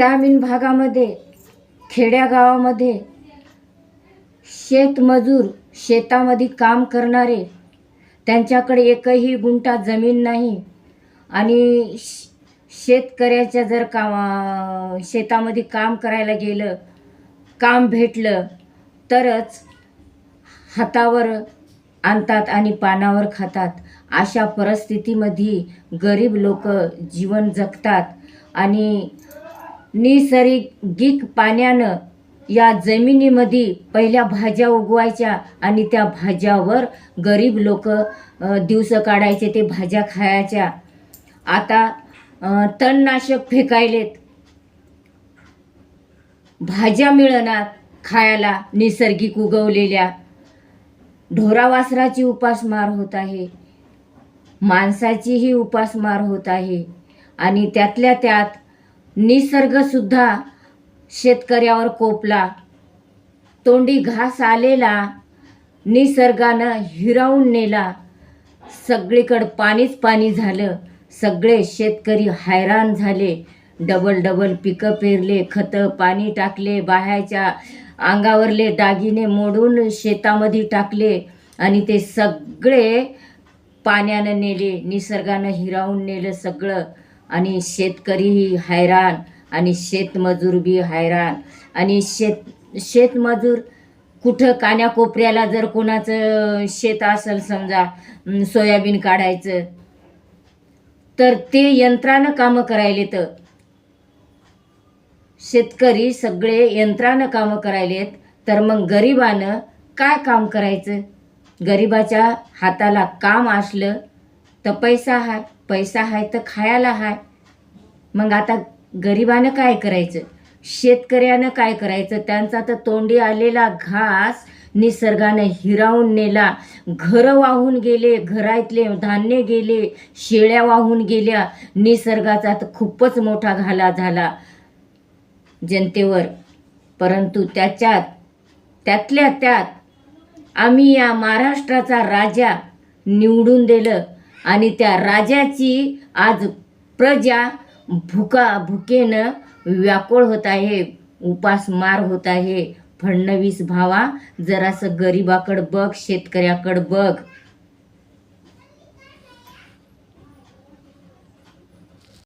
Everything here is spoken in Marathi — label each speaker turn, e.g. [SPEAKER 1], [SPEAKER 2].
[SPEAKER 1] ग्रामीण भागामध्ये, खेड्यागावामध्ये शेतमजूर, शेतामध्ये काम करणारे, त्यांच्याकडे एकही गुंठा जमीन नाही आणि शेतकऱ्याच्या जर शेतामध्ये काम करायला गेलं, काम भेटलं तरच हातावर आणतात आणि पानावर खातात. अशा परिस्थितीमध्ये गरीब लोक जीवन जगतात आणि नैसर्गिक पाण्यानं या जमिनीमध्ये पहिल्या भाज्या उगवायच्या आणि त्या भाज्यावर गरीब लोक दिवस काढायचे, ते भाज्या खायच्या. आता तणनाशक फेकायलेत, भाज्या मिळणार खायला नैसर्गिक उगवलेल्या. ढोरावासराची उपासमार होत आहे, माणसाचीही उपासमार होत आहे आणि त्यातल्या त्यात निसर्गसुद्धा शेतकऱ्यावर कोपला. तोंडी घास आलेला निसर्गानं हिरावून नेला. सगळीकडं पाणीच पाणी झालं. सगळे शेतकरी हैराण झाले. डबल पिकं पेरले, खतं पाणी टाकले, बाह्याच्या अंगावरले दागिने मोडून शेतामध्ये टाकले आणि ते सगळे पाण्यानं नेले, निसर्गानं हिरावून नेलं सगळं. आणि शेतकरीही हैराण आणि शेतमजूर बी हैराण. आणि शेतमजूर कुठं कान्याकोपऱ्याला जर कोणाचं शेत असेल, समजा सोयाबीन काढायचं, तर ते यंत्रानं कामं करायलेत. शेतकरी सगळे यंत्रानं कामं करायलेत, तर मग गरिबानं काय काम करायचं? गरिबाच्या हाताला काम असलं तर पैसा हाय, पैसा हाय तर खायला हाय. मग आता गरिबानं काय करायचं? शेतकऱ्यानं काय करायचं? त्यांचा तर तोंडी आलेला घास निसर्गानं हिरावून नेला. घरं वाहून गेले, घरातले धान्य गेले, शेळ्या वाहून गेल्या. निसर्गाचा तर खूपच मोठा घाला झाला जनतेवर. परंतु त्यातल्या त्यात आम्ही या महाराष्ट्राचा राजा निवडून दिलं आणि त्या राजाची आज प्रजा भुकेनं व्याकुळ होत आहे, उपासमार होत आहे. फडणवीस भावा, जरासं गरिबाकडं बघ, शेतकऱ्याकडं बघ.